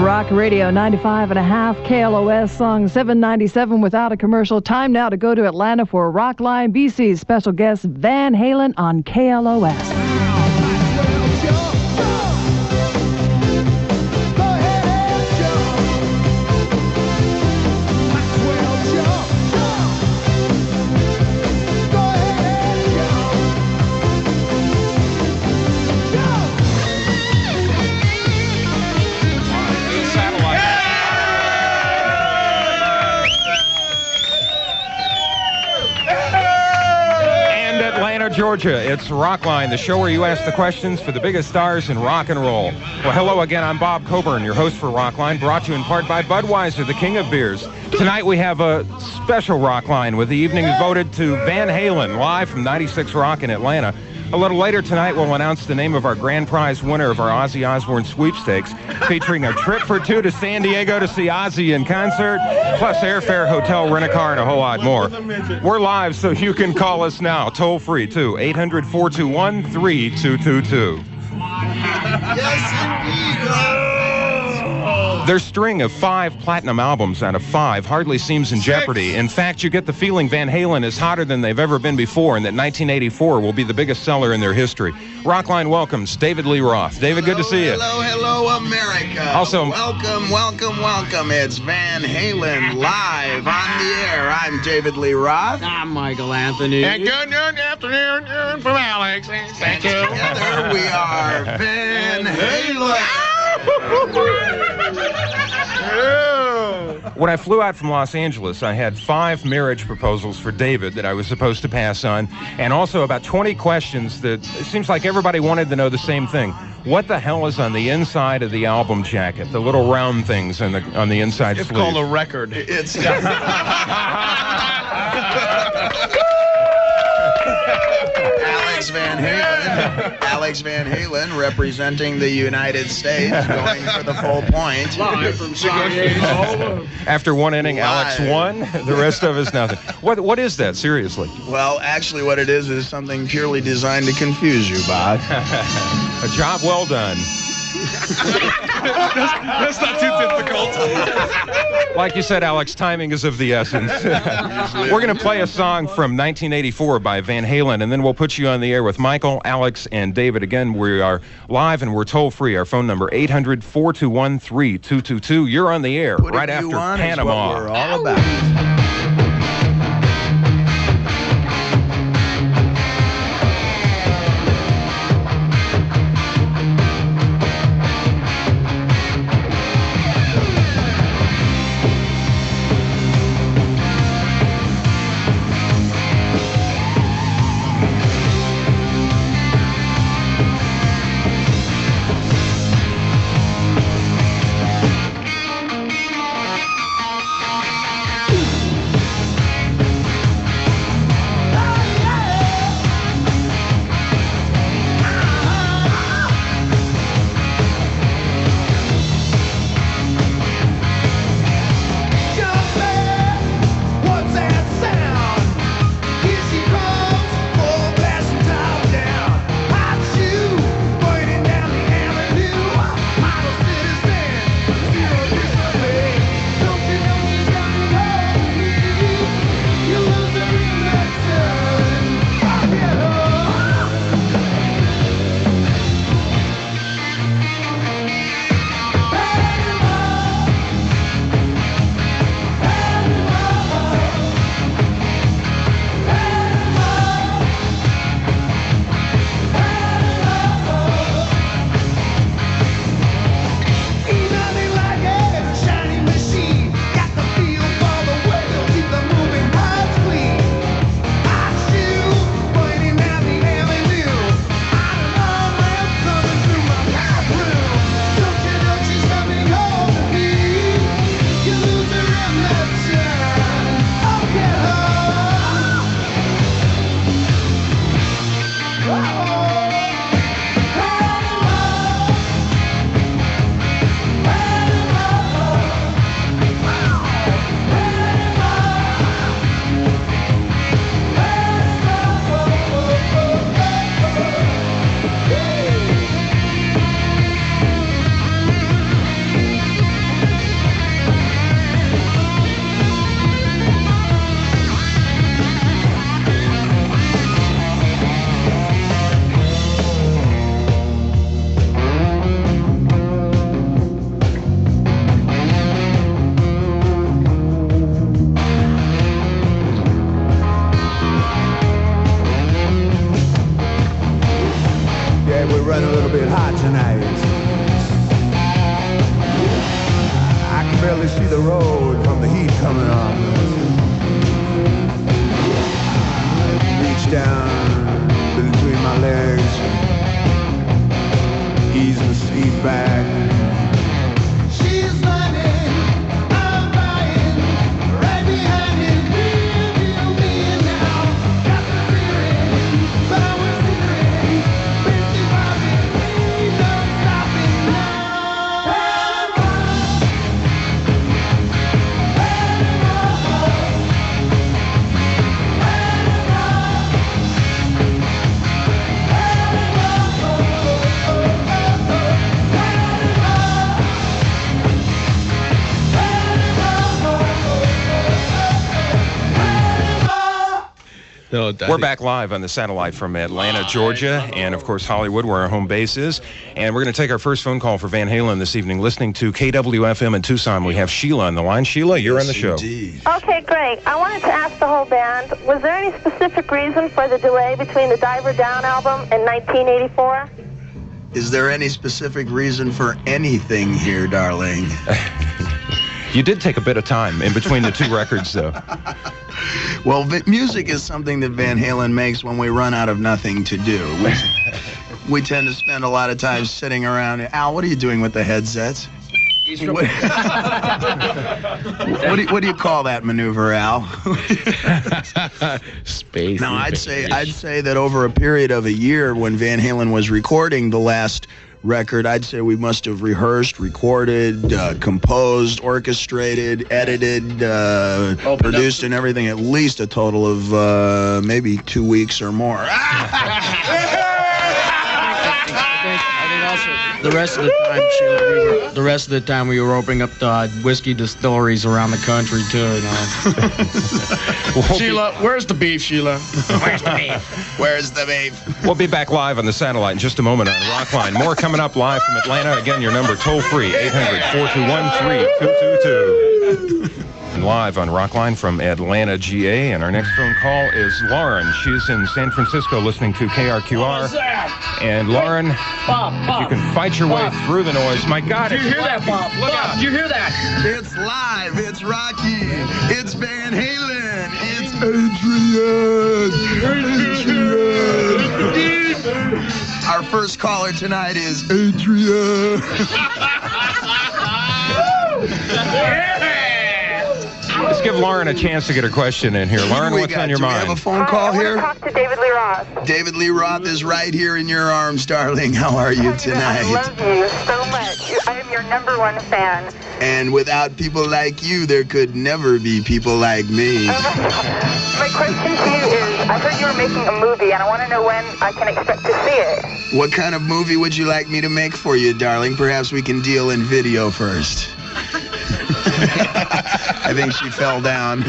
Rock Radio 95.5 KLOS, song 797 without a commercial. Time now to go to Atlanta for ROCKLINE BC's special guest Van Halen on KLOS. Georgia, it's ROCKLINE, the show where you ask the questions for the biggest stars in rock and roll. Well, hello again, I'm Bob Coburn, your host for ROCKLINE, brought to you in part by Budweiser, the king of beers. Tonight we have a special ROCKLINE with the evening devoted to Van Halen, live from 96 Rock in Atlanta. A little later tonight, we'll announce the name of our grand prize winner of our Ozzy Osbourne sweepstakes, featuring a trip for two to San Diego to see Ozzy in concert, plus airfare, hotel, rent-a-car, and a whole lot more. We're live, so you can call us now, toll-free, too, 800-421-3222. Yes, indeed. Their string of 5 platinum albums out of 5 hardly seems in jeopardy. In fact, you get the feeling Van Halen is hotter than they've ever been before and that 1984 will be the biggest seller in their history. ROCKLINE welcomes David Lee Roth. David, good to see you. Hello, America. Also, welcome. It's Van Halen live on the air. I'm David Lee Roth. I'm Michael Anthony. And good afternoon from Alex. Thank you. Together we are Van Halen. When I flew out from Los Angeles, I had 5 marriage proposals for David that I was supposed to pass on, and also about 20 questions that it seems like everybody wanted to know the same thing. What the hell is on the inside of the album jacket? The little round things on the inside sleeve. It's called a record. It's Alex Van Halen representing the United States, going for the full point. Live from San Diego. After one inning, Alex won. The rest of us nothing. What is that, seriously? Well, actually what it is something purely designed to confuse you, Bob. A job well done. That's not too difficult. Like you said, Alex, timing is of the essence. We're going to play a song from 1984 by Van Halen, and then we'll put you on the air with Michael, Alex, and David. Again, we are live and we're toll-free. Our phone number, 800-421-3222. You're on the air right after Panama. Is what we're all about. running a little bit hot tonight. I can barely see the road from the heat coming on. Reach down between my legs, ease the seat back. She's running, I'm riding, right behind him, real me now. Got the feeling, flower scenery, misty vibing, ain't no stopping now. We're back live on the satellite from Atlanta, Georgia, and of course Hollywood, where our home base is. And we're going to take our first phone call for Van Halen this evening, listening to KWFM in Tucson. We have Sheila on the line. Sheila, you're on the show. Indeed. Okay, great. I wanted to ask the whole band, was there any specific reason for the delay between the Diver Down album and 1984? Is there any specific reason for anything here, darling? You did take a bit of time in between the two records, though. Well, music is something that Van Halen makes when we run out of nothing to do. We tend to spend a lot of time sitting around. Al, what are you doing with the headsets? What do you call that maneuver, Al? Space. No, I'd say that over a period of a year, when Van Halen was recording the last record, I'd say we must have rehearsed, recorded, composed, orchestrated, edited, produced, and everything, at least a total of maybe 2 weeks or more. The rest of the time, Sheila, we were opening up the whiskey distilleries around the country too. You know. Sheila, where's the beef, Sheila? Where's the beef? Where's the beef? We'll be back live on the satellite in just a moment on Rockline. More coming up live from Atlanta. Again, your number toll free, 800-421-3222. And live on Rockline from Atlanta, GA. And our next phone call is Lauren. She's in San Francisco listening to KRQR. And Lauren, Bob, you can fight your way through the noise. My God, did you hear that, Bob? Look out. Did you hear that? It's live. It's Rocky. It's Van Halen. It's Adrian. Our first caller tonight is Adrian. Let's give Lauren a chance to get her question in here. Lauren, what's on your mind? Do we have a phone call here? I want to talk to David Lee Roth. David Lee Roth is right here in your arms, darling. How are you tonight? I love you so much. I am your #1 fan. And without people like you, there could never be people like me. My question to you is, I heard you were making a movie, and I want to know when I can expect to see it. What kind of movie would you like me to make for you, darling? Perhaps we can deal in video first. I think she fell down.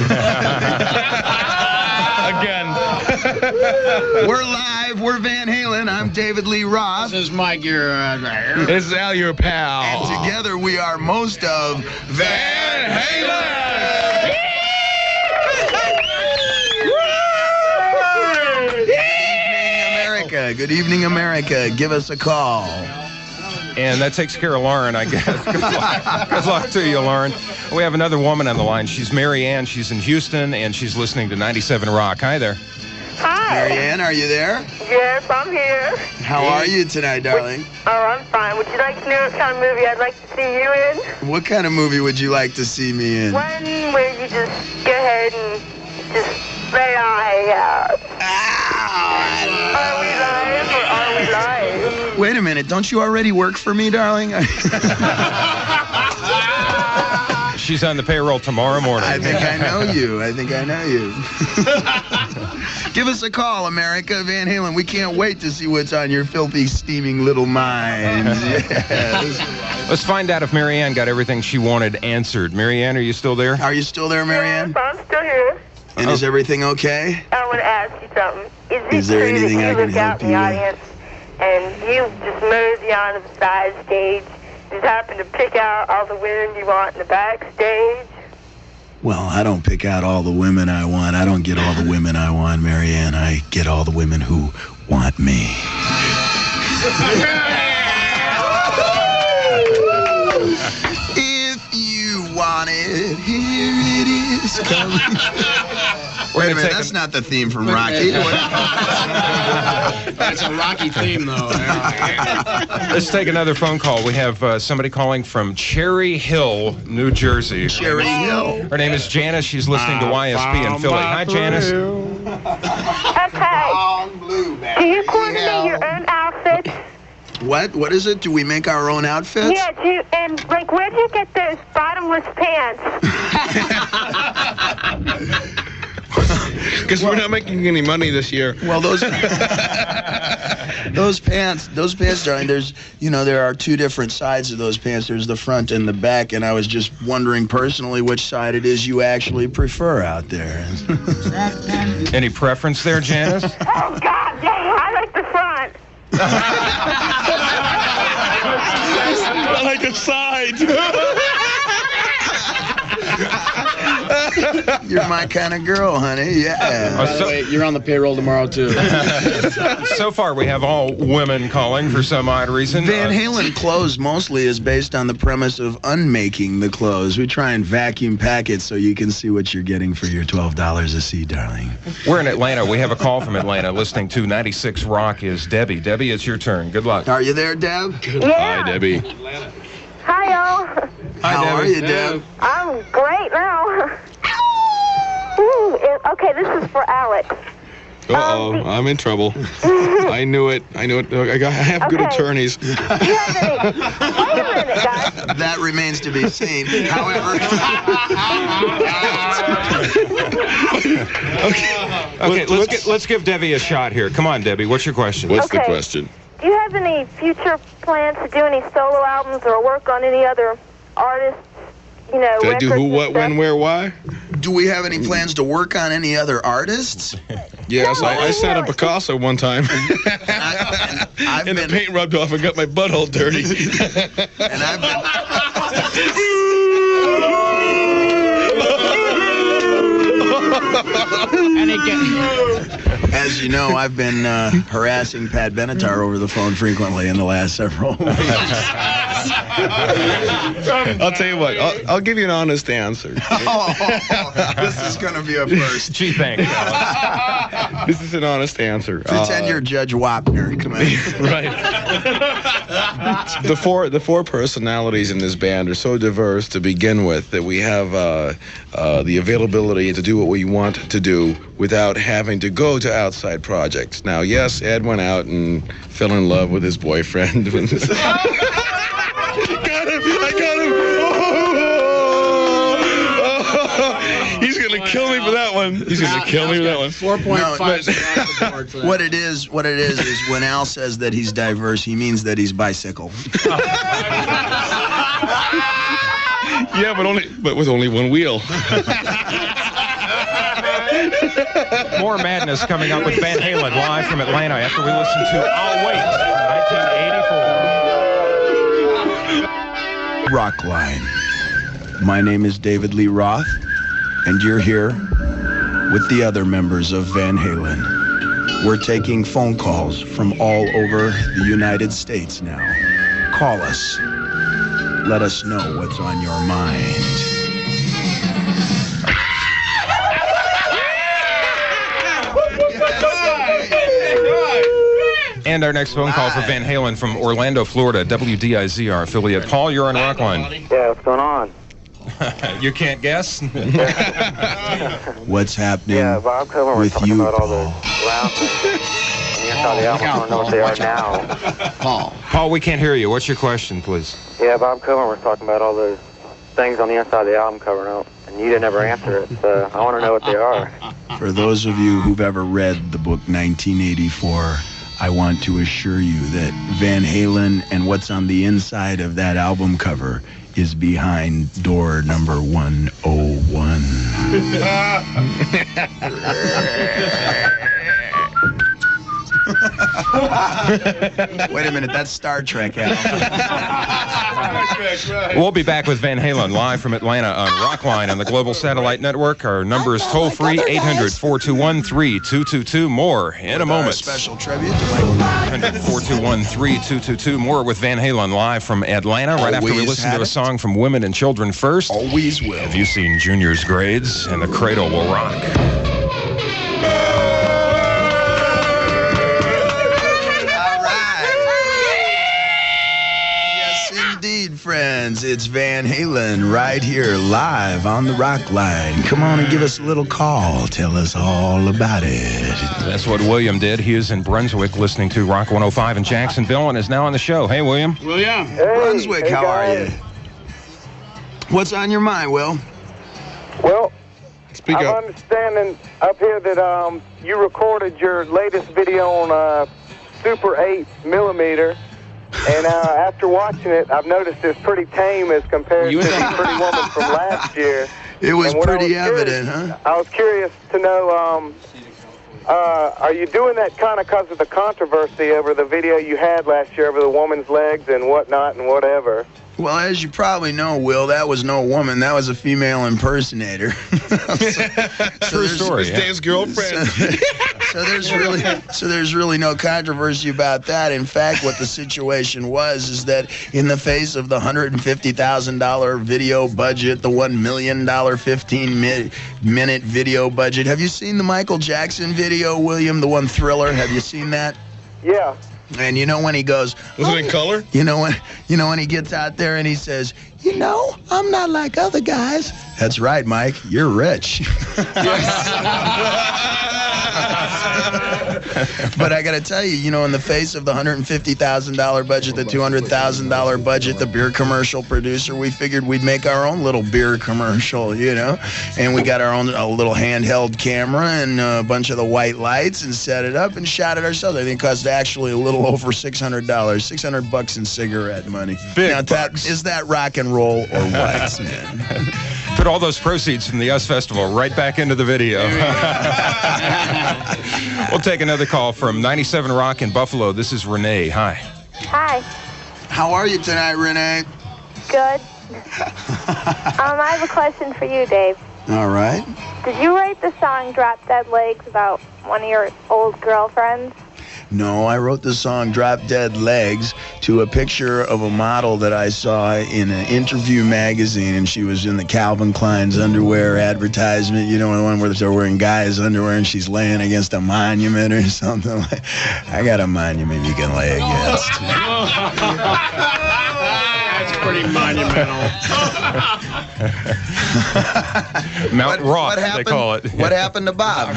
Again. We're live. We're Van Halen. I'm David Lee Roth. This is Mike, your This is Al, your pal. And together we are most of Van Halen. Good evening, America. Give us a call. And that takes care of Lauren, I guess. Good luck to you, Lauren. We have another woman on the line. She's Mary Ann. She's in Houston, and she's listening to 97 Rock. Hi there. Hi. Mary Ann, are you there? Yes, I'm here. How are you tonight, darling? I'm fine. Would you like to know what kind of movie I'd like to see you in? What kind of movie would you like to see me in? One where you just go ahead and just let your eye out. Are we live or are we live? Wait a minute. Don't you already work for me, darling? She's on the payroll tomorrow morning. I think I know you. Give us a call, America. Van Halen. We can't wait to see what's on your filthy, steaming little minds. Yes. Let's find out if Mary Ann got everything she wanted answered. Mary Ann, are you still there? Are you still there, Mary Ann? Yes, I'm still here. And is everything okay? I want to ask you something. Is there anything I can help you with? Audience and you just mosey onto the side stage, just happen to pick out all the women you want in the backstage? Well, I don't pick out all the women I want. I don't get all the women I want, Mary Ann. I get all the women who want me. If you want it, here it is coming. Wait a minute, that's not the theme from Rocky. That's a Rocky theme, though. Let's take another phone call. We have somebody calling from Cherry Hill, New Jersey. Cherry Hill. Her name is Janice. She's listening to YSP in Philly. Hi, Janice. Okay. Do you coordinate your own outfits? What? What is it? Do we make our own outfits? Yeah, and like, where'd you get those bottomless pants? Because we're not making any money this year. Well, those pants, darling, there are two different sides of those pants. There's the front and the back, and I was just wondering personally which side it is you actually prefer out there. Any preference there, Janice? Oh, God, yeah, I like the front. I like the side. You're my kind of girl, honey. Yeah. By the way, you're on the payroll tomorrow, too. So far, we have all women calling for some odd reason. Van Halen clothes mostly is based on the premise of unmaking the clothes. We try and vacuum pack it so you can see what you're getting for your $12 a seat, darling. We're in Atlanta. We have a call from Atlanta. Listening to 96 Rock is Debbie. Debbie, it's your turn. Good luck. Are you there, Deb? Yeah. Hi, Debbie. Hi, y'all. How are you, Deb? I'm great now. Ooh, okay, this is for Alex. Uh-oh, I'm in trouble. I knew it. I have good attorneys. Do you have any? Wait a minute, guys. That remains to be seen. However. Okay, let's give Debbie a shot here. Come on, Debbie. What's your question? What's the question? Do you have any future plans to do any solo albums or work on any other artists? You know, Did I do who, what, when, where, why? Do we have any plans to work on any other artists? Yes, I sat on Picasso one time. And the paint rubbed off and got my butthole dirty. And I've been... As you know, I've been harassing Pat Benatar over the phone frequently in the last several weeks. I'll tell you what, I'll give you an honest answer. This is going to be a first. Gee, thanks. This is an honest answer. Pretend you're Judge Wapner. Come on. Right. The four personalities in this band are so diverse to begin with that we have the availability to do what we want to do without having to go to outside projects. Now, yes, Ed went out and fell in love with his boyfriend. I got him! Oh. He's gonna kill me for that one. He's gonna kill me for that one. 4.5. What it is when Al says that he's diverse, he means that he's bicycle. Yeah, but with only one wheel. More madness coming up with Van Halen live from Atlanta after we listen to I'll Wait from 1984. Rockline. My name is David Lee Roth, and you're here with the other members of Van Halen. We're taking phone calls from all over the United States now. Call us. Let us know what's on your mind. And our next phone call for Van Halen from Orlando, Florida, WDIZ, our affiliate. Paul, you're on Rockline. Yeah, what's going on? You can't guess? What's happening yeah, Bob Coburn was talking you, about all Paul? the round things. And you saw the album, I don't know what they are now. Paul, we can't hear you. What's your question, please? Yeah, Bob Coburn was talking about all those things on the inside of the album cover, and you didn't ever answer it, so I want to know what they are. For those of you who've ever read the book 1984, I want to assure you that Van Halen and what's on the inside of that album cover is behind door number 101. Wait a minute, that's Star Trek, Al. We'll be back with Van Halen live from Atlanta on ROCKLINE on the Global Satellite Network. Our number is toll-free, 800-421-3222. More in a moment. Special tribute to Michael. 800-421-3222. More with Van Halen live from Atlanta right after we listen to a song from Women and Children First. Always will. Have you seen Junior's Grades? And the Cradle Will Rock. Friends, it's Van Halen right here live on the Rock Line. Come on and give us a little call. Tell us all about it. That's what William did. He is in Brunswick listening to Rock 105 in Jacksonville and is now on the show. Hey, William. William. Hey, Brunswick, how are you? What's on your mind, Will? Well, Speak I'm up. understanding up here that you recorded your latest video on Super 8 millimeter. And after watching it, I've noticed it's pretty tame as compared to the Pretty Woman from last year. It was pretty evident, huh? I was curious to know, are you doing that kind of because of the controversy over the video you had last year over the woman's legs and whatnot and whatever? Well, as you probably know, Will, that was no woman. That was a female impersonator. True story. It's Dave's girlfriend. So there's really no controversy about that. In fact, what the situation was is that in the face of the $150,000 video budget, the $1 million 15-minute video budget. Have you seen the Michael Jackson video, William? The one Thriller. Have you seen that? Yeah. And you know when he goes, Was it in color? You know when he gets out there and he says, you know, I'm not like other guys. That's right, Mike. You're rich. But I got to tell you, you know, in the face of the $150,000 budget, the $200,000 budget, the beer commercial producer, we figured we'd make our own little beer commercial, you know. And we got our own little handheld camera and a bunch of the white lights and set it up and shot it ourselves. I think it cost actually a little over $600, $600 in cigarette money. Big now, bucks. Is that rock and roll or what, man? Put all those proceeds from the US Festival right back into the video. We'll take another call from 97 Rock in Buffalo. This is Renee. Hi. Hi. How are you tonight, Renee? Good. I have a question for you, Dave. All right. Did you write the song Drop Dead Legs about one of your old girlfriends? No, I wrote the song Drop Dead Legs to a picture of a model that I saw in an interview magazine, and she was in the Calvin Klein's underwear advertisement, you know, the one where they're wearing guys' underwear and she's laying against a monument or something. I got a monument you can lay against. That's pretty monumental. Mount Rock, they call it. What happened to Bob?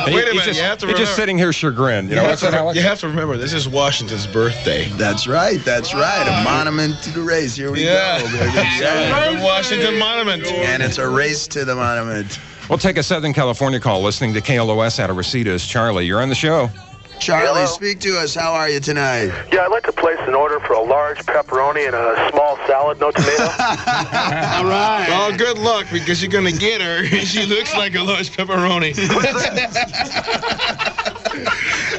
Wait a minute, you have to remember. He's just sitting here chagrined. You know what's that, Alex? You have to remember, this is Washington's birthday. That's right. A monument to the race. Here we go. The Washington Monument. And it's a race to the monument. We'll take a Southern California call listening to KLOS out of Reseda. Charlie, you're on the show. Charlie, Hello? speak to us. How are you tonight? Yeah, I'd like to place an order for a large pepperoni and a small salad, no tomato. All right. Well, good luck, because you're going to get her. She looks like a large pepperoni.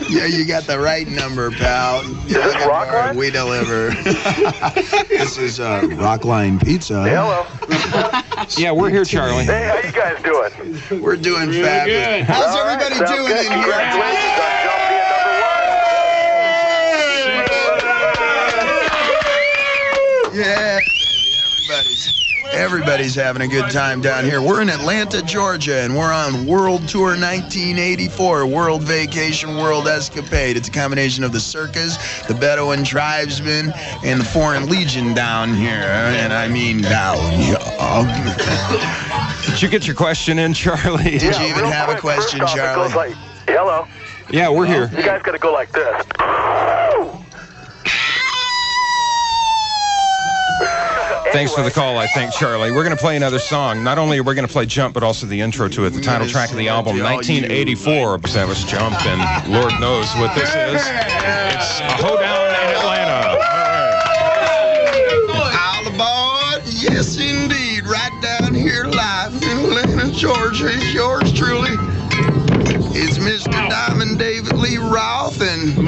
Yeah, you got the right number, pal. Is this ROCKLINE? We deliver. This is ROCKLINE Pizza. Hey, hello. Yeah, we're here, Charlie. Hey, how you guys doing? We're doing fabulous. good. How's All right, everybody sounds doing good. in here? Congratulations on Jump being number 1. Yeah, everybody's having a good time down here. We're in Atlanta, Georgia, and we're on World Tour 1984, World Vacation, World Escapade. It's a combination of the circus, the Bedouin tribesmen, and the Foreign Legion down here. And I mean down here. Did you get your question in, Charlie? Did you even have a question, First off, Charlie? it goes like, hello. Yeah, we're here. You guys got to go like this. Thanks for the call, I think, Charlie. We're going to play another song. Not only are we going to play Jump, but also the intro to it, the title track of the album, 1984. That was Jump, and Lord knows what this is. It's a hoedown in Atlanta. All aboard, yes indeed, right down here live in Atlanta, Georgia. It's yours truly. It's Mr. Diamond David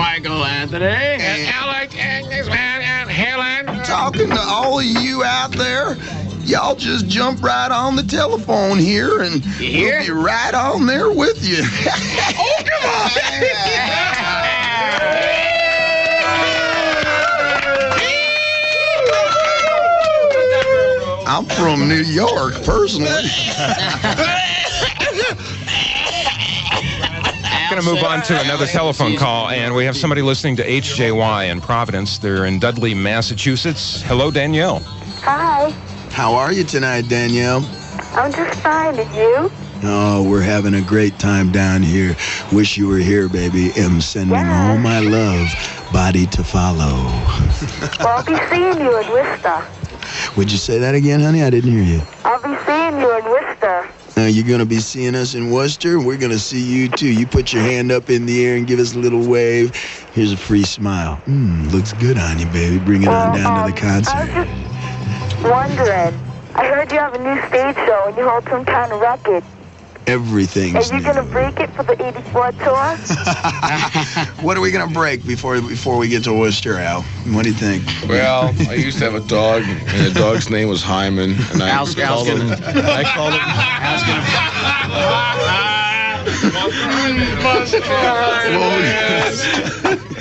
Michael Anthony. And Alex and this man and Halen. Talking to all of you out there. Y'all just jump right on the telephone here, and we'll be right on there with you. Oh, come on! I'm from New York, personally. Going to move on to another telephone call, and we have somebody listening to HJY in Providence. They're in Dudley, Massachusetts. Hello, Danielle. Hi. How are you tonight, Danielle? I'm just fine. And you? Oh, we're having a great time down here. Wish you were here, baby. Am sending all my love, body to follow. Well, I'll be seeing you in Worcester. Would you say that again, honey? I didn't hear you. I'll be seeing you in Worcester. You're going to be seeing us in Worcester. We're going to see you, too. You put your hand up in the air and give us a little wave. Here's a free smile. Looks good on you, baby. Bring it on down to the concert. I was just wondering. I heard you have a new stage show and you hold some kind of record. Everything's Are you going to break it for the 84 tour? What are we going to break before we get to Worcester, Al? What do you think? Well, I used to have a dog, and the dog's name was Hyman, and I called him.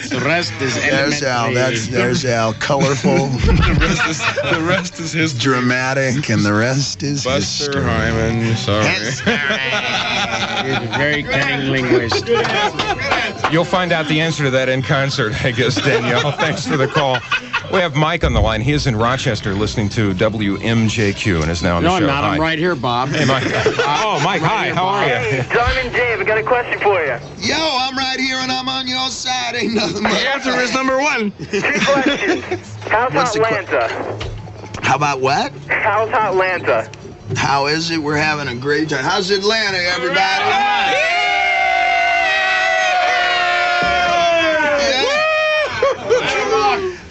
The rest is there's Al. There's Al. Colorful. the rest is his dramatic, and the rest is Buster history. Hyman. Sorry. He's a very cunning linguist. You'll find out the answer to that in concert, I guess, Danielle. Thanks for the call. We have Mike on the line. He is in Rochester listening to WMJQ and is now on the show. No, I'm not. Hi. I'm right here, Bob. Hey, Mike. Oh, Mike, hi. How are you? Hey, John and Dave, I got a question for you. Yo, I'm right here and I'm on your side. Ain't nothing but... The answer is number one. 2 questions. How's Atlanta? How about what? How's Atlanta? How is it? We're having a great time. How's Atlanta, everybody?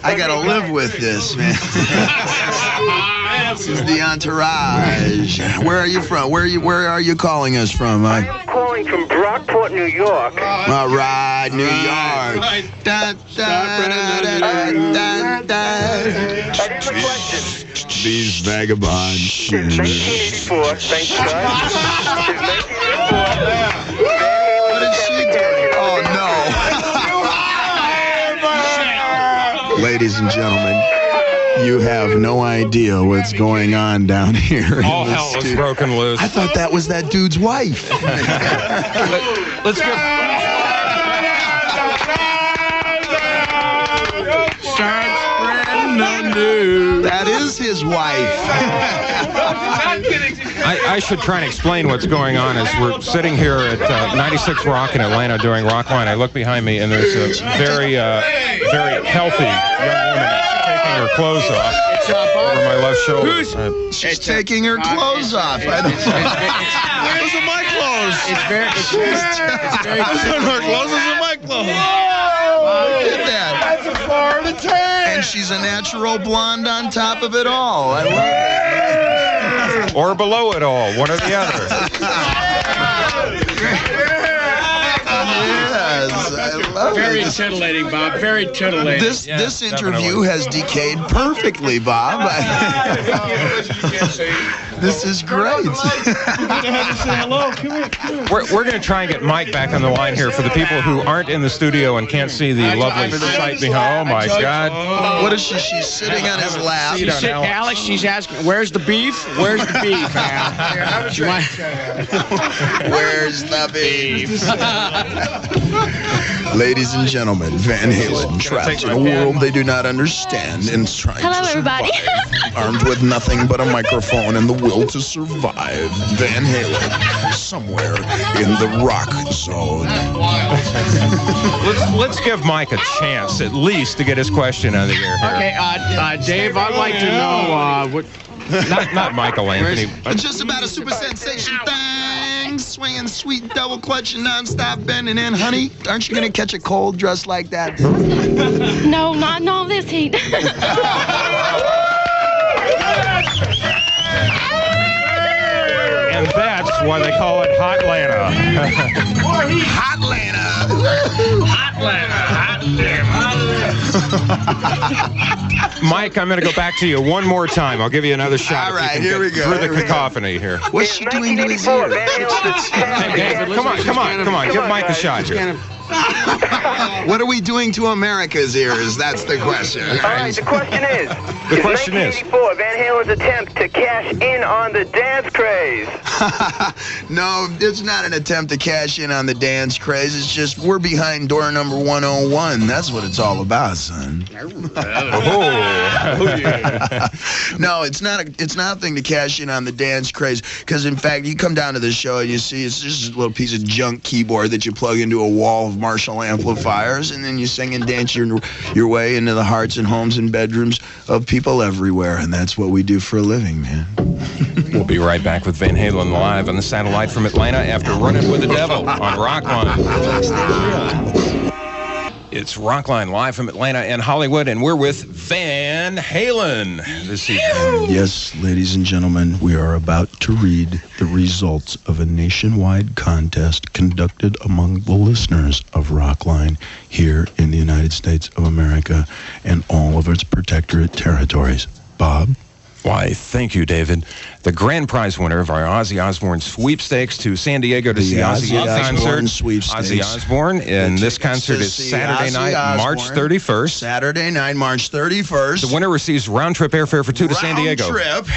I gotta live with this, man. This is the entourage. Where are you from? Where are you calling us from? I'm calling from Brockport, New York. All right, New York. Da, da, da, da, da, da. That is a question. These vagabonds. Since 1984, thank you, guys. Since 1984. What is she doing? Oh, no. Ladies and gentlemen, you have no idea what's going on down here. All hell was broken loose. I thought that was that dude's wife. Let's go. Start spreading the news. That is his wife. I should try and explain what's going on as we're sitting here at 96 Rock in Atlanta doing Rockline. I look behind me and there's a very, very healthy young woman taking her clothes off over my left shoulder. She's taking her clothes off. I don't know. Those are my clothes. It's very Those are her clothes. Those are my clothes. Look at that. That's a Florida tan. And she's a natural blonde on top of it all. I love it. Or below it all, one or the other. Yes, I love very it. titillating, Bob. Very titillating. This interview has decayed perfectly, Bob. This is great. We're going to try and get Mike back on the line here for the people who aren't in the studio and can't see the lovely sight behind. Oh, my God. What is she? She's sitting on his lap. Alex, she's asking, where's the beef? Where's the beef, Al? Where's the beef? Ladies and gentlemen, Van Halen trapped in a world they do not understand and trying to survive. Armed with nothing but a microphone and the will to survive. Van Halen, somewhere in the rock zone. Let's give Mike a chance, at least, to get his question on the air here. Okay, Dave, I'd like to know what... Not Michael Anthony. It's just about a super sensation thing. Swinging sweet double clutch and non-stop bending in. Honey, aren't you going to catch a cold dressed like that? No, not in all this heat. And that's That's why they call it Hotlanta. Mike, I'm going to go back to you one more time. I'll give you another shot. All right, here we go. Through the cacophony here. What's she doing to his ear? Come on. Give Mike a shot here. What are we doing to America's ears? That's the question. All right, the question is, The question is 1984 Van Halen's attempt to cash in on the dance craze? No, it's not an attempt to cash in on the dance craze. It's just we're behind door number 101. That's what it's all about, son. No, it's not a thing to cash in on the dance craze. Because in fact, you come down to the show and you see it's just a little piece of junk keyboard that you plug into a wall of Marshall amplifiers, and then you sing and dance your way into the hearts and homes and bedrooms of people everywhere, and that's what we do for a living, man. We'll be right back with Van Halen live on the satellite from Atlanta after Running with the Devil on Rockline. It's Rockline live from Atlanta and Hollywood, and we're with Van Halen this evening. Yes, ladies and gentlemen, we are about to read the results of a nationwide contest conducted among the listeners of Rockline here in the United States of America and all of its protectorate territories. Bob? Why, thank you, David. The grand prize winner of our Ozzy Osbourne sweepstakes to San Diego to see Ozzy in concert. Ozzy Osbourne, and this concert is Saturday night, March 31st. Saturday night, March 31st. The winner receives round-trip airfare for two to San Diego. Round trip.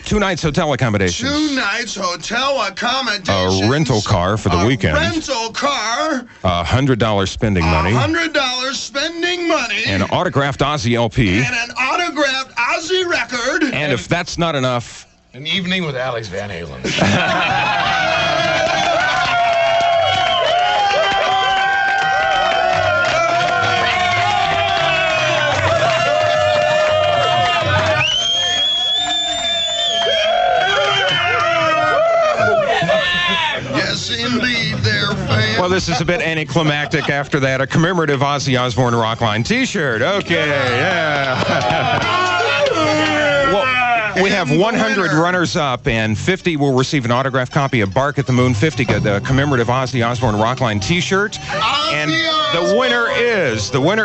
2 nights hotel accommodations. 2 nights hotel accommodations. A rental car for the weekend. Rental car. $100 spending money. $100 spending money. An autographed Ozzy LP. And an autographed Ozzy record. And if that's not enough, An evening with Alex Van Halen. Yes, indeed, there, fans. well, this is a bit anticlimactic after that. A commemorative Ozzy Osbourne Rockline t-shirt. Okay, yeah. We have 100 runners-up, and 50 will receive an autographed copy of Bark at the Moon 50, the commemorative Ozzy Osbourne Rockline T-shirt. And the winner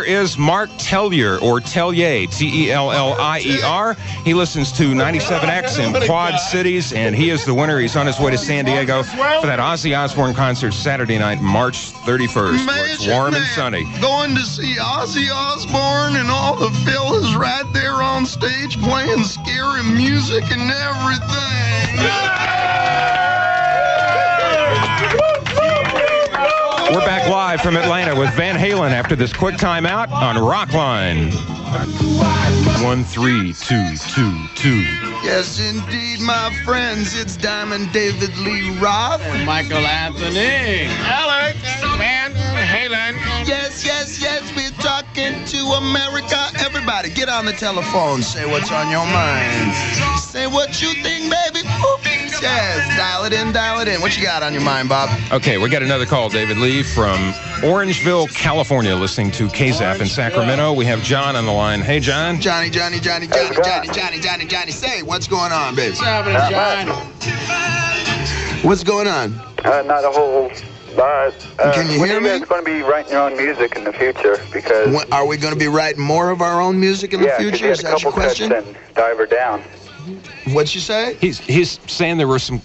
is Mark Tellier, or Tellier, Tellier. He listens to 97X in Quad Cities, and he is the winner. He's on his way to San Diego for that Ozzy Osbourne concert Saturday night, March 31st, where it's warm and sunny. Going to see Ozzy Osbourne, and all the fellas right there on stage playing scary music and everything. We're back live from Atlanta with Van Halen after this quick timeout on Rockline. 13222. Yes, indeed, my friends. It's Diamond David Lee Roth. And Michael Anthony. Alex Van Halen. Yes, yes, yes, we're talking to America. Everybody, get on the telephone. Say what's on your mind. Say what you think, baby. Oops. Yes, dial it in, dial it in. What you got on your mind, Bob? Okay, we got another call, David Lee, from Orangeville, California, listening to KZAP in Sacramento. We have John on the line. Hey, John. Johnny. Say, what's going on, baby? What's happening, John? What's going on? Not a whole lot. Can you hear me? When are you guys going to be writing your own music in the future? Because Are we going to be writing more of our own music in the future? Is that your question? And dive her down. What'd you say? He's saying there were some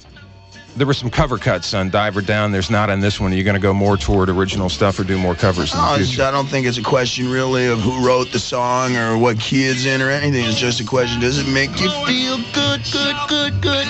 cover cuts on Diver Down. There's not on this one. Are you going to go more toward original stuff or do more covers in the future? I don't think it's a question really of who wrote the song or what key it's in or anything. It's just a question, does it make you feel good?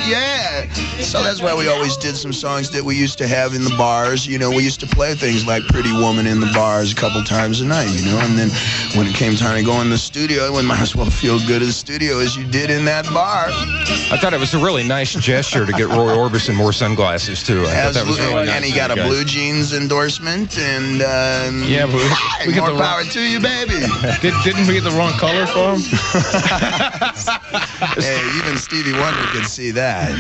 Yeah. So that's why we always did some songs that we used to have in the bars. You know, we used to play things like Pretty Woman in the bars a couple times a night, you know. And then when it came time to go in the studio, it might as well feel good at the studio as you did in that bar. I thought it was a really nice gesture to get Roy Orbison more sunglasses, too. I thought that was really nice. And he got a Blue Jeans endorsement, and yeah, we get more power to you, baby. Didn't we get the wrong color for him? Hey, even Stevie Wonder could see that.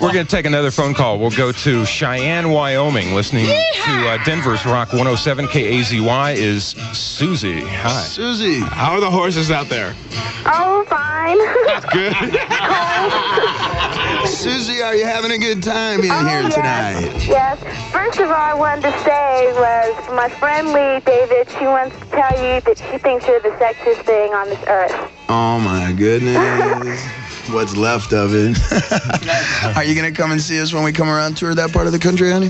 We're going to take another phone call. We'll go to Cheyenne, Wyoming. Listening to Denver's Rock 107 KAZY is Susie. Hi. Susie, how are the horses out there? Oh, fine. That's good. Susie, are you having a good time in here tonight? Yes. First of all, I wanted to say was my friend Lee David, she wants to tell you that she thinks you're the sexiest thing on this earth. Oh, my goodness. What's left of it. Are you going to come and see us when we come around tour that part of the country, honey?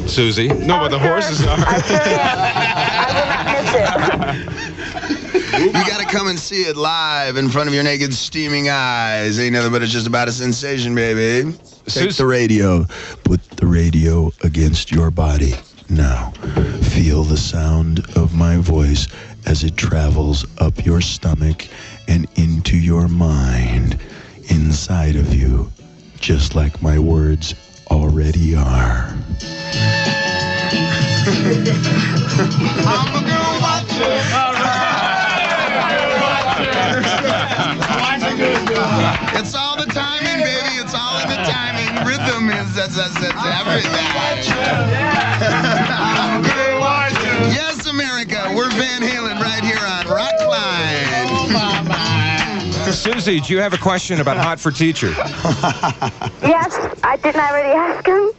Susie? No, but the horses are. I sure am. I will not miss it. You got to come and see it live in front of your naked, steaming eyes. Ain't nothing but it's just about a sensation, baby. Take the radio. Put the radio against your body. Now, feel the sound of my voice as it travels up your stomach and into your mind, inside of you, just like my words already are. I'm a girl watcher. It's all the timing, baby. It's all in the timing. Rhythm is everything. I'm a girl watcher. Yes, America. We're Van Halen right here on ROCKLINE. Oh, my. Susie, do you have a question about Hot for Teacher? Yes, didn't I already ask him?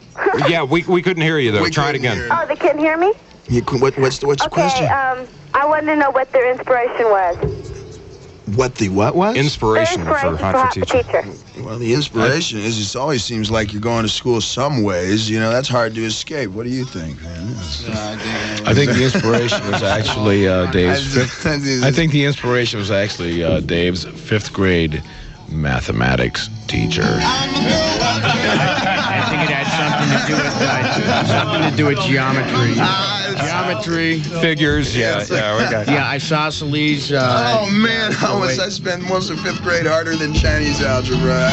Yeah, we couldn't hear you, though. Try it again. Oh, they couldn't hear me? What's the question? I wanted to know what their inspiration was. What the what was? Inspiration for Hot for Teacher. Well, the inspiration is it always seems like you're going to school some ways. You know, that's hard to escape. What do you think, man? I think the inspiration was actually Dave's I think the inspiration was actually Dave's 5th grade mathematics teacher. I think it had something to do with geometry. Geometry, figures, we got. Yeah, isosceles. Oh man, how much I spent most of 5th grade harder than Chinese algebra.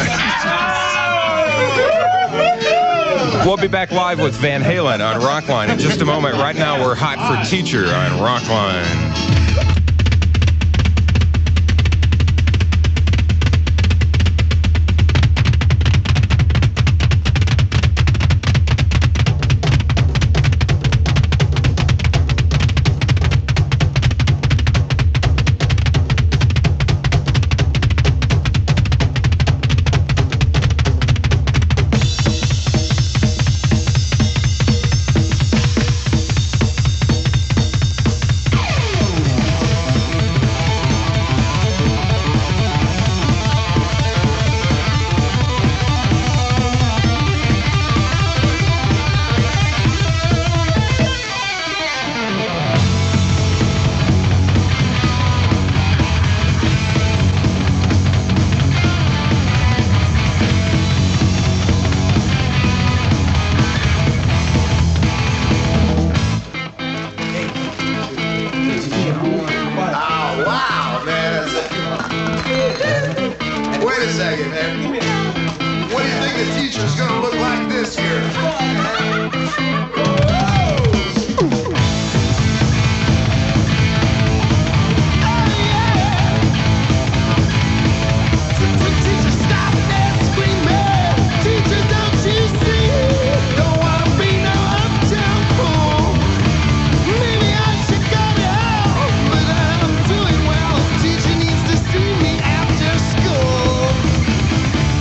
We'll be back live with Van Halen on ROCKLINE in just a moment. Right now, we're Hot for Teacher on ROCKLINE.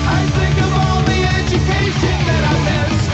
I think of all the education that I missed.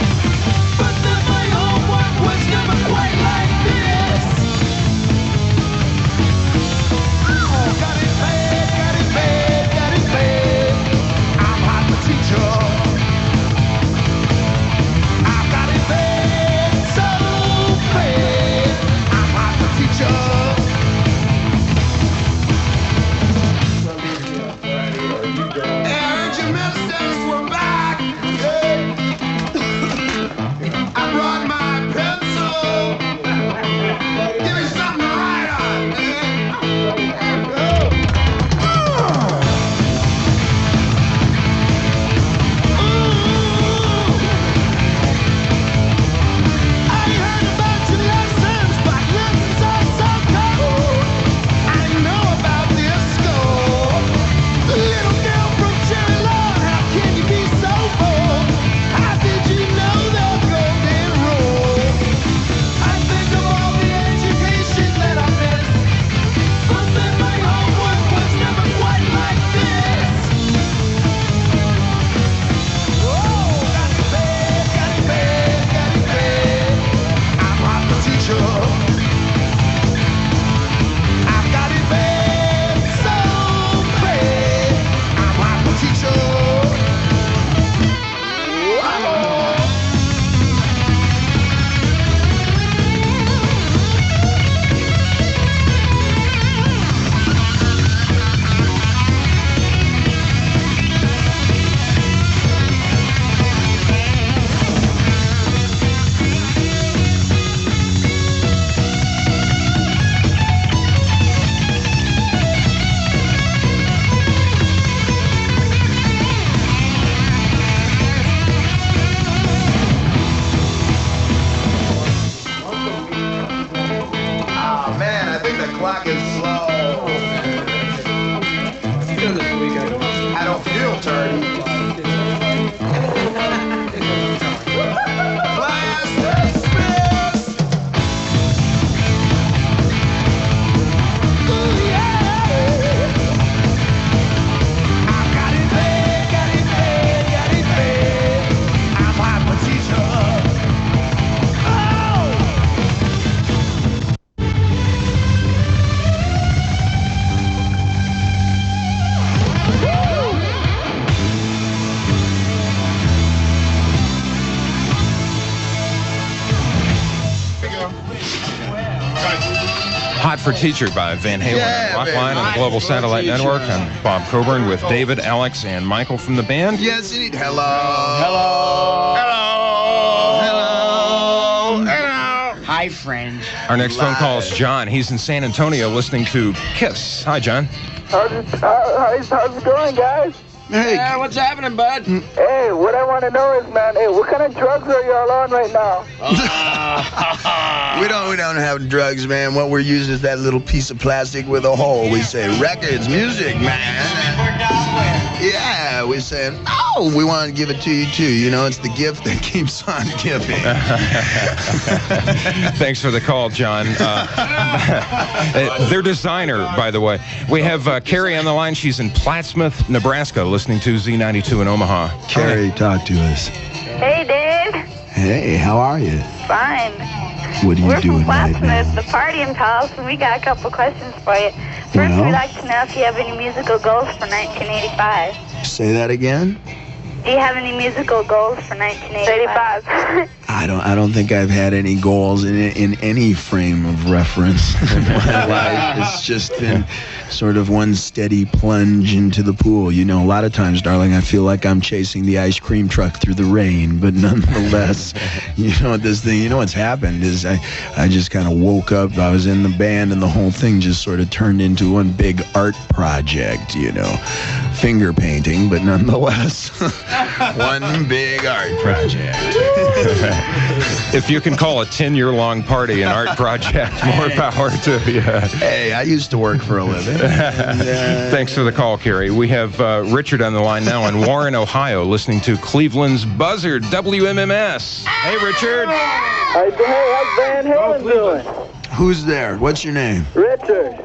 Hot for Teacher by Van Halen. Yeah, Rockline on the Global Satellite Network. I'm Bob Coburn with David, Alex, and Michael from the band. Yes, indeed. Hello. Hello. Hello. Hello. Hi, friend. Our next phone call is John. He's in San Antonio listening to Kiss. Hi, John. How's it going, guys? Hey. Yeah, what's happening, bud? Hey, what I want to know is, man, hey, what kind of drugs are y'all on right now? We don't have drugs, man. What we're using is that little piece of plastic with a hole. We say records, music, man. Yeah, we're saying, oh, we want to give it to you too. You know, it's the gift that keeps on giving. Thanks for the call, John. Their designer, by the way. We have Carrie on the line. She's in Plattsmouth, Nebraska, listening to Z92 in Omaha. Carrie, talk to us. Hey, Dave. Hey, how are you? Fine. What are you We're doing from right Plattsmouth, now? the partying pals, and we got a couple questions for you. First, Well? we'd like to know if you have any musical goals for 1985. Say that again? Do you have any musical goals for 1985? I don't think I've had any goals in any frame of reference in my life. It's just been sort of one steady plunge into the pool. You know, a lot of times, darling, I feel like I'm chasing the ice cream truck through the rain, but nonetheless, you know what's happened is I just kind of woke up. I was in the band, and the whole thing just sort of turned into one big art project, you know, finger painting, but nonetheless, one big art project. If you can call a 10-year-long party an art project, more power to you. Hey, I used to work for a living. Thanks for the call, Carrie. We have Richard on the line now in Warren, Ohio, listening to Cleveland's Buzzard, WMMS. Hey, Richard. Hey, how's Van Halen doing? Who's there? What's your name? Richard.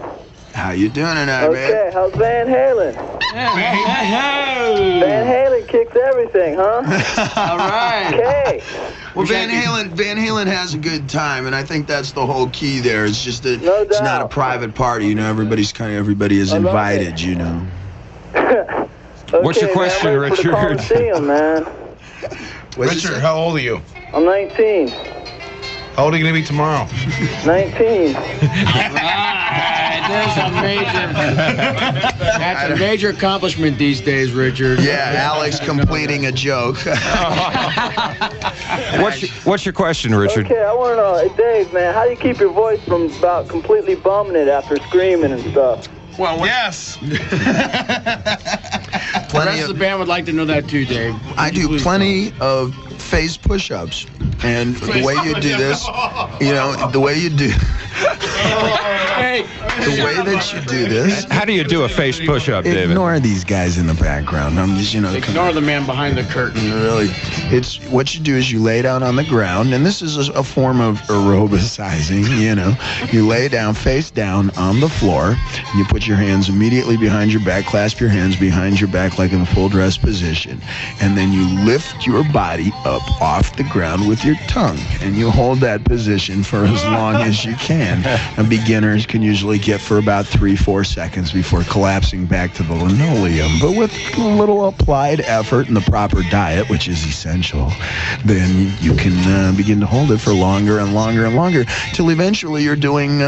How you doing tonight, Okay, man? how's Van Halen? Van Halen kicks everything, huh? All right. Okay. Well, Van Halen has a good time, and I think that's the whole key there. It's just that it's not a private party, you know. Everybody is invited, you know. What's your question, man, Richard? Coliseum, man. Richard, how old are you? I'm 19. How old are you going to be tomorrow? 19. That's a major accomplishment these days, Richard. Yeah, Alex completing a joke. What's your question, Richard? Okay, I want to know, hey, Dave, man, how do you keep your voice from about completely bumming it after screaming and stuff? Well, yes. The rest of the band would like to know that too, Dave. I do plenty of face push-ups, and the way you do this, you know, the way you do... The way that you do this. How do you do a face push-up, David? Ignore these guys in the background. I'm just, you know. Ignore the man behind the curtain. Really, it's what you do is you lay down on the ground, and this is a form of aerobicizing. You know, you lay down face down on the floor. And you put your hands immediately behind your back, clasp your hands behind your back like in a full dress position, and then you lift your body up off the ground with your tongue, and you hold that position for as long as you can. And beginners can usually get for about 3-4 seconds before collapsing back to the linoleum. But with a little applied effort and the proper diet, which is essential, then you can begin to hold it for longer and longer and longer, till eventually you're doing,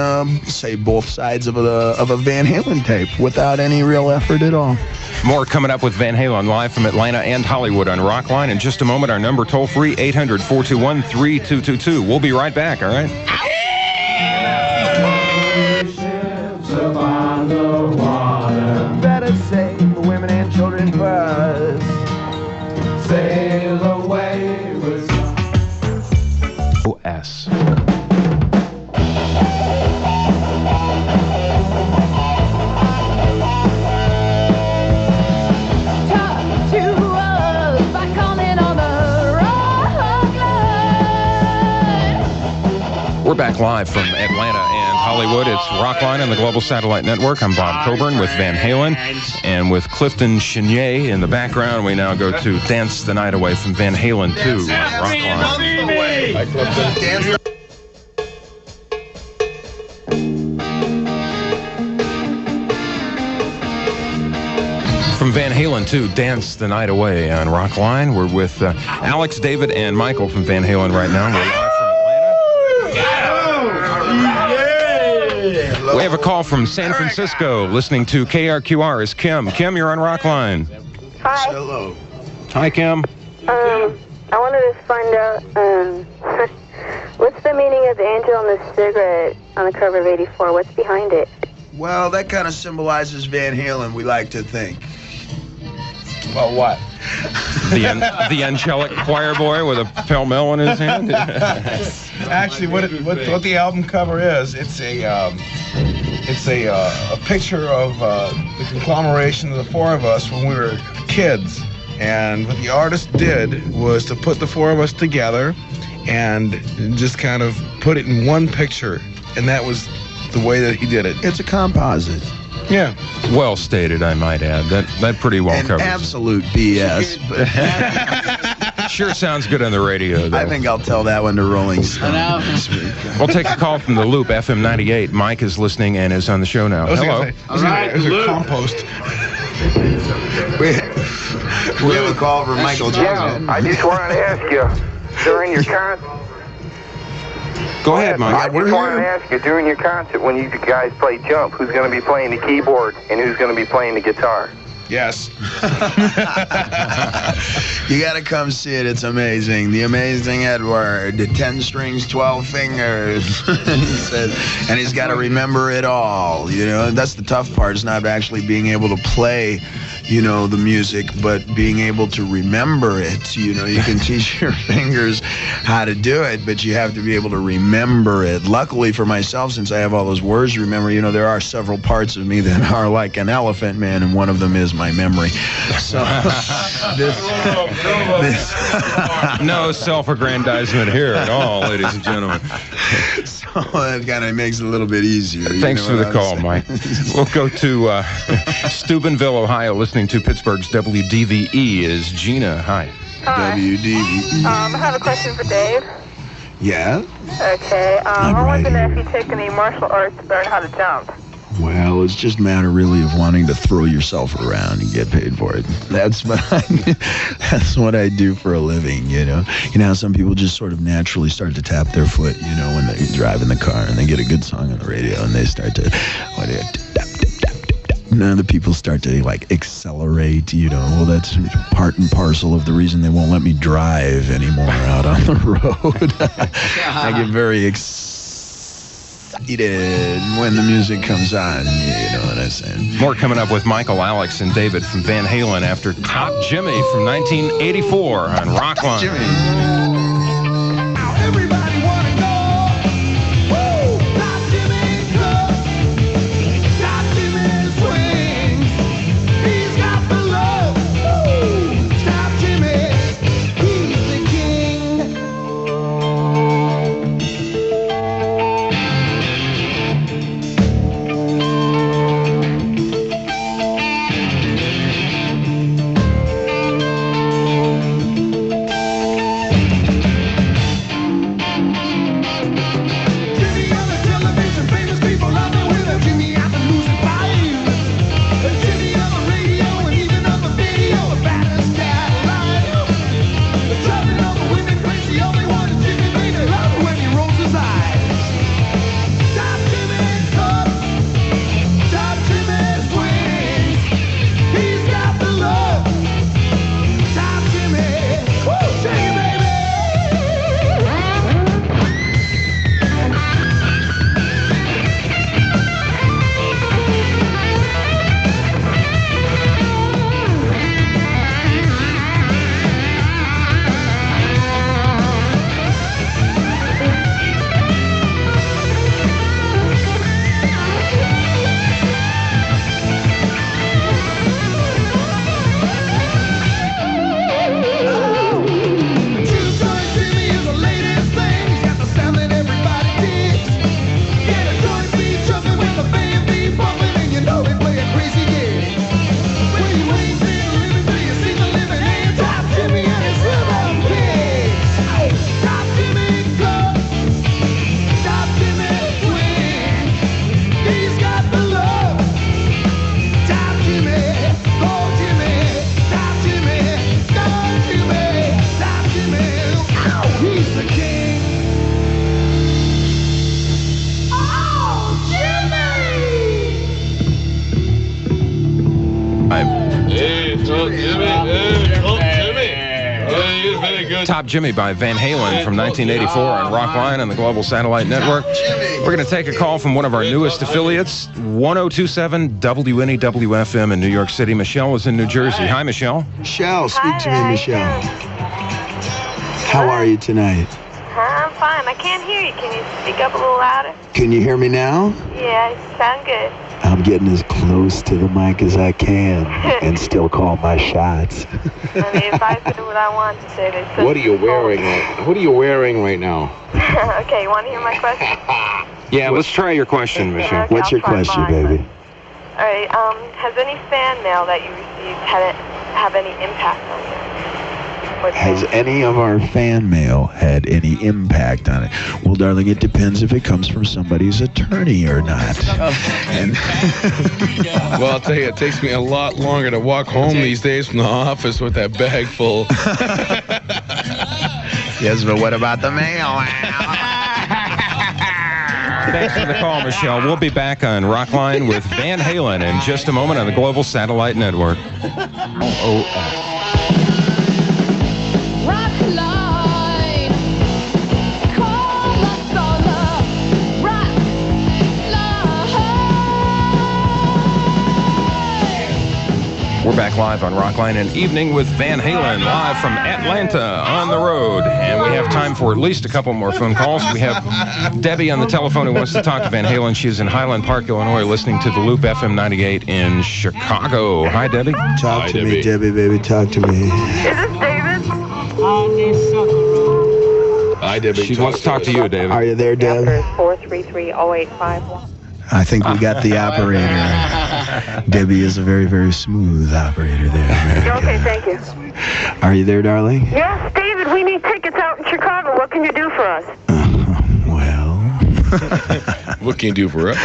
say, both sides of a Van Halen tape without any real effort at all. More coming up with Van Halen live from Atlanta and Hollywood on Rockline. In just a moment, our number toll-free, 800-421-3222. We'll be right back, all right? Upon the water, better save the women and children first. Sail away with OS. We're back live from Atlanta and Hollywood. It's Rockline on the Global Satellite Network. I'm Bob Coburn with Van Halen. And with Clifton Chenier in the background, we now go to Dance the Night Away from Van Halen 2 on Rockline. Hi, Clifton. From Van Halen 2, Dance the Night Away on Rockline. We're with Alex, David, and Michael from Van Halen right now. We're live from Atlanta. We have a call from San Francisco, listening to KRQR. Is Kim. Kim, you're on Rockline. Hi. Hello. Hi, Kim. I wanted to find out, what's the meaning of the angel and the cigarette on the cover of 84? What's behind it? Well, that kind of symbolizes Van Halen, we like to think. Well, what? The angelic choir boy with a pell-mell in his hand? Actually, what the album cover is, it's a picture of the conglomeration of the four of us when we were kids. And what the artist did was to put the four of us together and just kind of put it in one picture. And that was the way that he did it. It's a composite. Yeah. Well stated, I might add. That pretty well covers. Absolute BS. Sure sounds good on the radio, though. I think I'll tell that one to Rolling Stone. We'll take a call from the Loop, FM 98. Mike is listening and is on the show now. Hello. All right, Loop. Compost. We have a call from Michael Jackson. Yeah, I just wanted to ask you, during your concert... Go ahead, Mike. I just wanted to ask you, during your concert, when you guys play Jump, who's going to be playing the keyboard and who's going to be playing the guitar? Yes. You got to come see it. It's amazing. The Amazing Edward, the 10 strings, 12 fingers. He says, and he's got to remember it all. You know, that's the tough part, is not actually being able to play, you know, the music, but being able to remember it. You know, you can teach your fingers how to do it, but you have to be able to remember it. Luckily for myself, since I have all those words to remember, you know, there are several parts of me that are like an elephant man, and one of them is my memory. So no self-aggrandizement here at all, ladies and gentlemen. So that kind of makes it a little bit easier. Thanks for the call, Mike. We'll go to Steubenville, Ohio, listening to Pittsburgh's WDVE is Gina. Hi. Hi. WDVE. I have a question for Dave. Yeah? Okay. I want to know if you take any martial arts to learn how to jump. Well, it's just a matter really of wanting to throw yourself around and get paid for it. That's what I do for a living, you know. You know how some people just sort of naturally start to tap their foot, you know, when they drive in the car and they get a good song on the radio and they start to, none of the people start to like accelerate, you know. Well, that's part and parcel of the reason they won't let me drive anymore out on the road. I get very excited when the music comes on, you know what I'm saying. More coming up with Michael, Alex, and David from Van Halen after Top Jimmy from 1984 on Rockline. Jimmy. Everybody wanna go. Woo! Top Jimmy's club. Top Jimmy's swings. He's got the love. Woo! Top Jimmy. He's the king. Top Jimmy by Van Halen from 1984 on ROCKLINE on the Global Satellite Network. We're going to take a call from one of our newest affiliates, 1027 WNEW-FM in New York City. Michelle is in New Jersey. Hi, Michelle. Michelle, speak to me, Michelle. How are you tonight? I'm fine. I can't hear you. Can you speak up a little louder? Can you hear me now? Yeah, you sound good. I'm getting as close to the mic as I can and still call my shots. I mean, if I said what I want to say, they said. What are you wearing? What are you wearing right now? Okay, you want to hear my question? Yeah, let's try your question, Michelle. Okay, What's your question, baby? All right. Has any fan mail that you received have any impact on you? Has any of our fan mail had any impact on it? Well, darling, it depends if it comes from somebody's attorney or not. And well, I'll tell you, it takes me a lot longer to walk home these days from the office with that bag full. Yes, but what about the mail? Thanks for the call, Michelle. We'll be back on ROCKLINE with Van Halen in just a moment on the Global Satellite Network. We're back live on ROCKLINE, an evening with Van Halen, live from Atlanta on the road. And we have time for at least a couple more phone calls. We have Debbie on the telephone who wants to talk to Van Halen. She's in Highland Park, Illinois, listening to the Loop FM 98 in Chicago. Hi, Debbie. Talk to me, Debbie, baby. Talk to me. Is this David? Hi, Debbie. She wants to talk to you, David. Are you there, Deb? 433-0851. I think we got the operator. Debbie is a very, very smooth operator there. Okay, thank you. Are you there, darling? Yes, David, we need tickets out in Chicago. What can you do for us? Well... What can you do for us?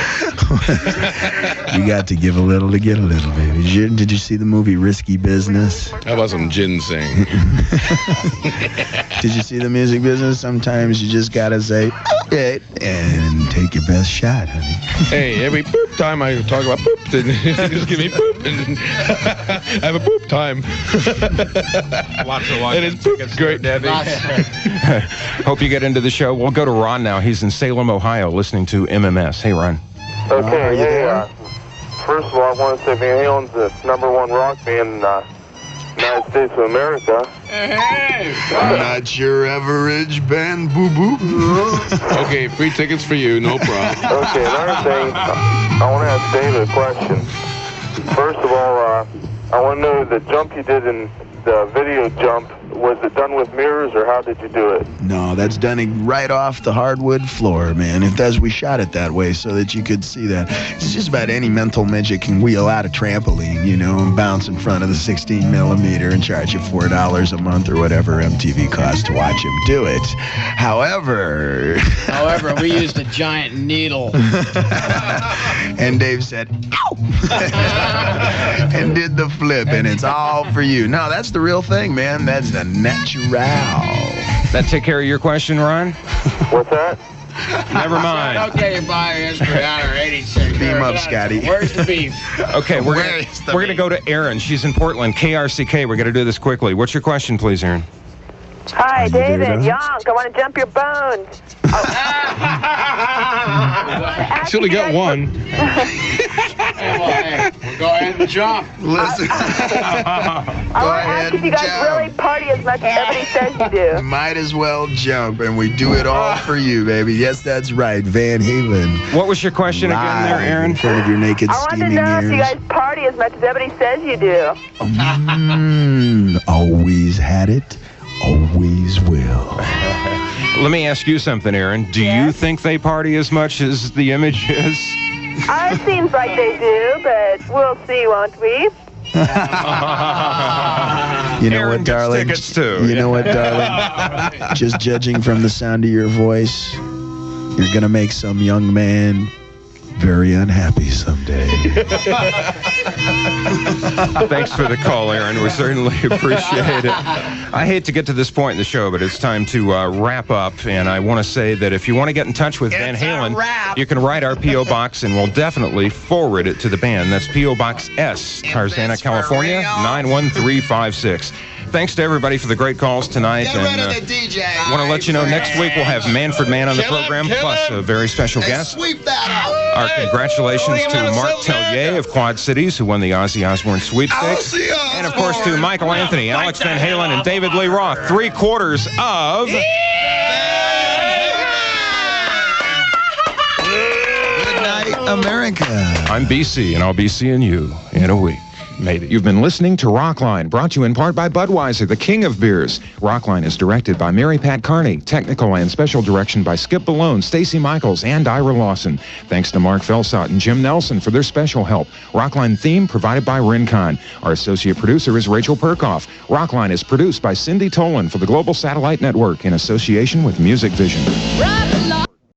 You got to give a little to get a little, baby. Did you see the movie Risky Business? How about some ginseng? Did you see the music business? Sometimes you just got to say, okay, and take your best shot, honey. Hey, every boop time I talk about boop, then just give me boop, and I have a boop time. Lots of And it's boop, great. Debbie. Hope you get into the show. We'll go to Ron now. He's in Salem, Ohio, listening to MMS. Hey, Ron. Okay, hey, first of all, I want to say Van Halen's the #1 rock band in the United States of America. Not your average band, boo-boo. Okay, free tickets for you, no problem. Okay, another thing, I want to ask David a question. First of all, I want to know the jump you did in the video jump, was it done with mirrors or how did you do it? No, that's done right off the hardwood floor, man. We shot it that way so that you could see that. It's just about any mental midget can wheel out a trampoline, you know, and bounce in front of the 16 millimeter and charge you $4 a month or whatever MTV costs to watch him do it. However, we used a giant needle. And Dave said, ow! And did the flip, and it's all for you. No, that's the real thing, man. That's the natural. That take care of your question, Ron? What's that? Never mind. Okay, your buyer history on her 86. Beam up, Scotty. Where's the beef? Okay, we're going to go to Erin. She's in Portland, KRCK. We're going to do this quickly. What's your question, please, Erin? Hi, David. Yonk, I want to jump your bones. She only got one. We'll go ahead and jump. Listen. I want to ask if you guys really party as much as everybody says you do. Might as well jump, and we do it all for you, baby. Yes, that's right. Van Halen. What was your question again there, Aaron? In front of your naked, I want to steaming know ears. if you guys party as much as everybody says you do. Always had it. Always will. Let me ask you something, Aaron. Do you think they party as much as the image is? It seems like they do, but we'll see, won't we? You know Aaron what, darling? gets tickets too. You know what, darling? Just judging from the sound of your voice, you're going to make some young man very unhappy someday. Thanks for the call, Aaron. We certainly appreciate it. I hate to get to this point in the show, but it's time to wrap up. And I want to say that if you want to get in touch with Van Halen, you can write our P.O. Box, and we'll definitely forward it to the band. That's P.O. Box S, Tarzana, California, 91356. Thanks to everybody for the great calls tonight. Get rid of the DJ. I want to let you know next week we'll have Manfred Mann on the program, plus a very special guest. Sweep that up. Our congratulations to Mark Tellier of Quad Cities, who won the Ozzy Osbourne sweepstakes. And, of course, to Michael Anthony, Alex Van Halen, and David Lee Roth, 3/4 of... Good night, America. I'm BC, and I'll be seeing you in a week. Made it. You've been listening to Rockline, brought to you in part by Budweiser, the king of beers. Rockline is directed by Mary Pat Carney. Technical and special direction by Skip Ballone, Stacy Michaels, and Ira Lawson. Thanks to Mark Felsot and Jim Nelson for their special help. Rockline theme provided by Rincon. Our associate producer is Rachel Perkoff. Rockline is produced by Cindy Tolan for the Global Satellite Network in association with Music Vision.